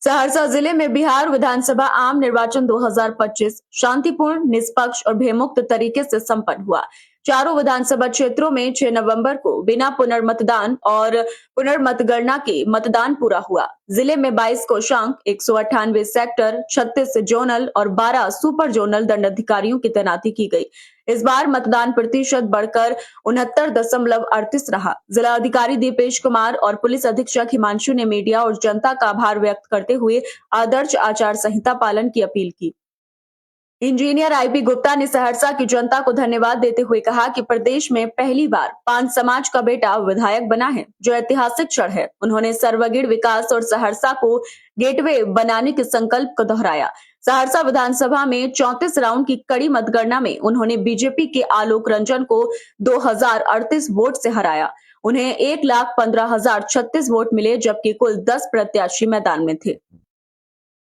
सहरसा जिले में बिहार विधानसभा आम निर्वाचन 2025 शांतिपूर्ण, निष्पक्ष और भयमुक्त तरीके से संपन्न हुआ। चारों विधानसभा क्षेत्रों में 6 नवंबर को बिना पुनर्मतदान और पुनर्मतगणना के मतदान पूरा हुआ। जिले में 22 कोषांक, 198 सेक्टर, 36 जोनल और 12 सुपर जोनल दंडाधिकारियों की तैनाती की गई। इस बार मतदान प्रतिशत बढ़कर 69.38 रहा। जिला अधिकारी दीपेश कुमार और पुलिस अधीक्षक हिमांशु ने मीडिया और जनता का आभार व्यक्त करते हुए आदर्श आचार संहिता पालन की अपील की। इंजीनियर आईपी गुप्ता ने सहरसा की जनता को धन्यवाद देते हुए कहा कि प्रदेश में पहली बार पांच समाज का बेटा विधायक बना है, जो ऐतिहासिक क्षण है। उन्होंने सर्वगीण विकास और सहरसा को गेटवे बनाने के संकल्प को दोहराया। सहरसा विधानसभा में 34 राउंड की कड़ी मतगणना में उन्होंने बीजेपी के आलोक रंजन को 2038 वोट से हराया। उन्हें 1,15,036 वोट मिले, जबकि कुल 10 प्रत्याशी मैदान में थे।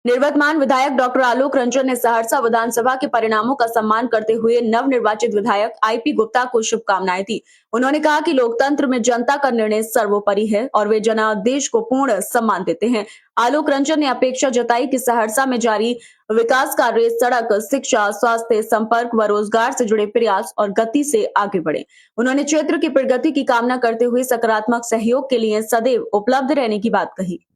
निवर्तमान विधायक डॉक्टर आलोक रंजन ने सहरसा विधानसभा के परिणामों का सम्मान करते हुए नवनिर्वाचित विधायक आईपी गुप्ता को शुभकामनाएं दी। उन्होंने कहा कि लोकतंत्र में जनता का निर्णय सर्वोपरि है और वे जनादेश को पूर्ण सम्मान देते हैं। आलोक रंजन ने अपेक्षा जताई कि सहरसा में जारी विकास कार्य सड़क, शिक्षा, स्वास्थ्य, संपर्क व रोजगार से जुड़े प्रयास और गति से आगे बढ़े। उन्होंने क्षेत्र की प्रगति की कामना करते हुए सकारात्मक सहयोग के लिए सदैव उपलब्ध रहने की बात कही।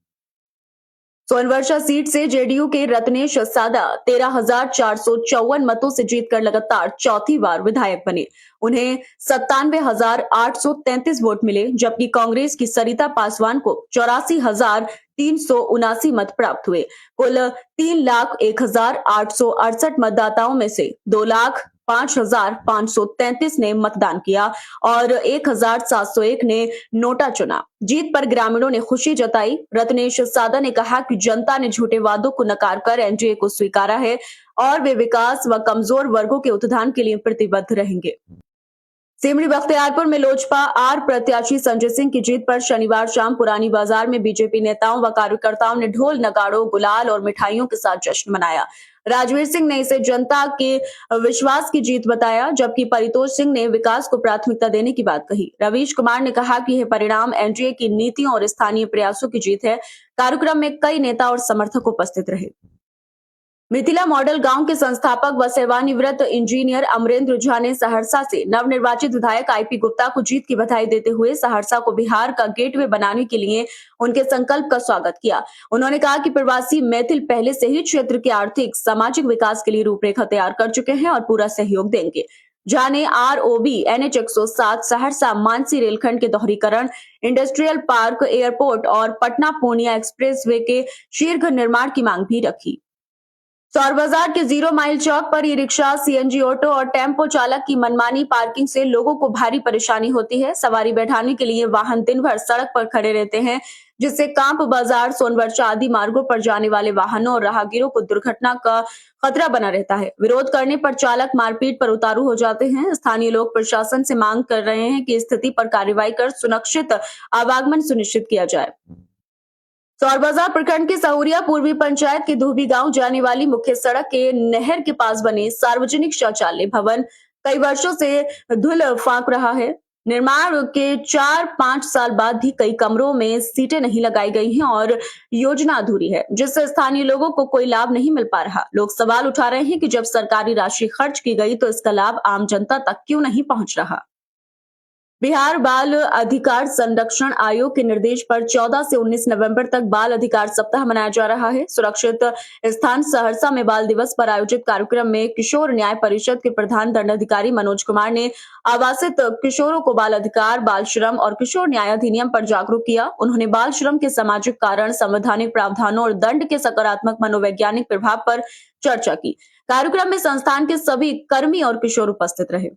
सोनवर्षा सीट से जेडीयू के रत्नेश सादा 13,454 मतों से जीतकर लगातार चौथी बार विधायक बने। उन्हें 97,833 वोट मिले, जबकि कांग्रेस की सरिता पासवान को 84,379 मत प्राप्त हुए। कुल 3,01,868 मतदाताओं में से 2,05,533 ने मतदान किया और 1,701 ने नोटा चुना। जीत पर ग्रामीणों ने खुशी जताई। रत्नेश सादा ने कहा कि जनता ने झूठे वादों को नकार कर एनडीए को स्वीकारा है और वे विकास व कमजोर वर्गों के उत्थान के लिए प्रतिबद्ध रहेंगे। सिमरी बख्तियारपुर में लोजपा आर प्रत्याशी संजय सिंह की जीत पर शनिवार शाम पुरानी बाजार में बीजेपी नेताओं व कार्यकर्ताओं ने ढोल, नगाड़ों, गुलाल और मिठाइयों के साथ जश्न मनाया। राजवीर सिंह ने इसे जनता के विश्वास की जीत बताया, जबकि परितोष सिंह ने विकास को प्राथमिकता देने की बात कही। रवीश कुमार ने कहा कि यह परिणाम एनडीए की नीतियों और स्थानीय प्रयासों की जीत है। कार्यक्रम में कई नेता और समर्थक उपस्थित रहे। मिथिला मॉडल गांव के संस्थापक व सेवानिवृत्त इंजीनियर अमरेंद्र झा ने सहरसा से नवनिर्वाचित विधायक आईपी गुप्ता को जीत की बधाई देते हुए सहरसा को बिहार का गेटवे बनाने के लिए उनके संकल्प का स्वागत किया। उन्होंने कहा कि प्रवासी मैथिल पहले से ही क्षेत्र के आर्थिक, सामाजिक विकास के लिए रूपरेखा तैयार कर चुके हैं और पूरा सहयोग देंगे। झा ने आरओबी, NH 107, सहरसा मानसी रेलखंड के दोहरीकरण, इंडस्ट्रियल पार्क, एयरपोर्ट और पटना पूर्णिया एक्सप्रेसवे के शीघ्र निर्माण की मांग भी रखी। सौर बाजार के 0 माइल चौक पर ई रिक्शा, सीएनजी ऑटो और टेम्पो चालक की मनमानी पार्किंग से लोगों को भारी परेशानी होती है। सवारी बैठाने के लिए वाहन दिन भर सड़क पर खड़े रहते हैं, जिससे कांप बाजार, सोनवर्षा आदि मार्गों पर जाने वाले वाहनों और राहगीरों को दुर्घटना का खतरा बना रहता है। विरोध करने पर चालक मारपीट पर उतारू हो जाते हैं। स्थानीय लोग प्रशासन से मांग कर रहे हैं कि स्थिति पर कार्रवाई कर सुरक्षित आवागमन सुनिश्चित किया जाए। सौर बाजार प्रखंड के सहुरिया पूर्वी पंचायत के धोबी गांव जाने वाली मुख्य सड़क के नहर के पास बने सार्वजनिक शौचालय भवन कई वर्षों से धूल फांक रहा है। निर्माण के 4-5 साल बाद भी कई कमरों में सीटें नहीं लगाई गई हैं और योजना अधूरी है, जिससे स्थानीय लोगों को कोई लाभ नहीं मिल पा रहा। लोग सवाल उठा रहे हैं कि जब सरकारी राशि खर्च की गई तो इसका लाभ आम जनता तक क्यों नहीं पहुंच रहा। बिहार बाल अधिकार संरक्षण आयोग के निर्देश पर 14 से 19 नवंबर तक बाल अधिकार सप्ताह मनाया जा रहा है। सुरक्षित स्थान सहरसा में बाल दिवस पर आयोजित कार्यक्रम में किशोर न्याय परिषद के प्रधान दंडाधिकारी मनोज कुमार ने आवासित किशोरों को बाल अधिकार, बाल श्रम और किशोर न्याय अधिनियम पर जागरूक किया। उन्होंने बाल श्रम के सामाजिक कारण, संवैधानिक प्रावधानों और दंड के सकारात्मक मनोवैज्ञानिक प्रभाव पर चर्चा की। कार्यक्रम में संस्थान के सभी कर्मी और किशोर उपस्थित रहे।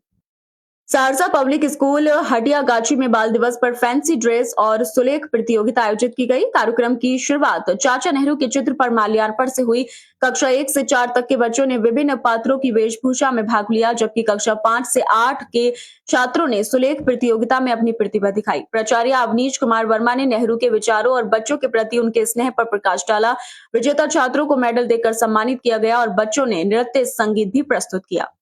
सहरसा पब्लिक स्कूल हटियागाछी में बाल दिवस पर फैंसी ड्रेस और सुलेख प्रतियोगिता आयोजित की गई। कार्यक्रम की शुरुआत चाचा नेहरू के चित्र पर माल्यार्पण से हुई। कक्षा 1 से 4 तक के बच्चों ने विभिन्न पात्रों की वेशभूषा में भाग लिया, जबकि कक्षा 5 से 8 के छात्रों ने सुलेख प्रतियोगिता में अपनी प्रतिभा दिखाई। प्राचार्य अवनीश कुमार वर्मा ने नेहरू के विचारों और बच्चों के प्रति उनके स्नेह पर प्रकाश डाला। विजेता छात्रों को मेडल देकर सम्मानित किया गया और बच्चों ने नृत्य, संगीत भी प्रस्तुत किया।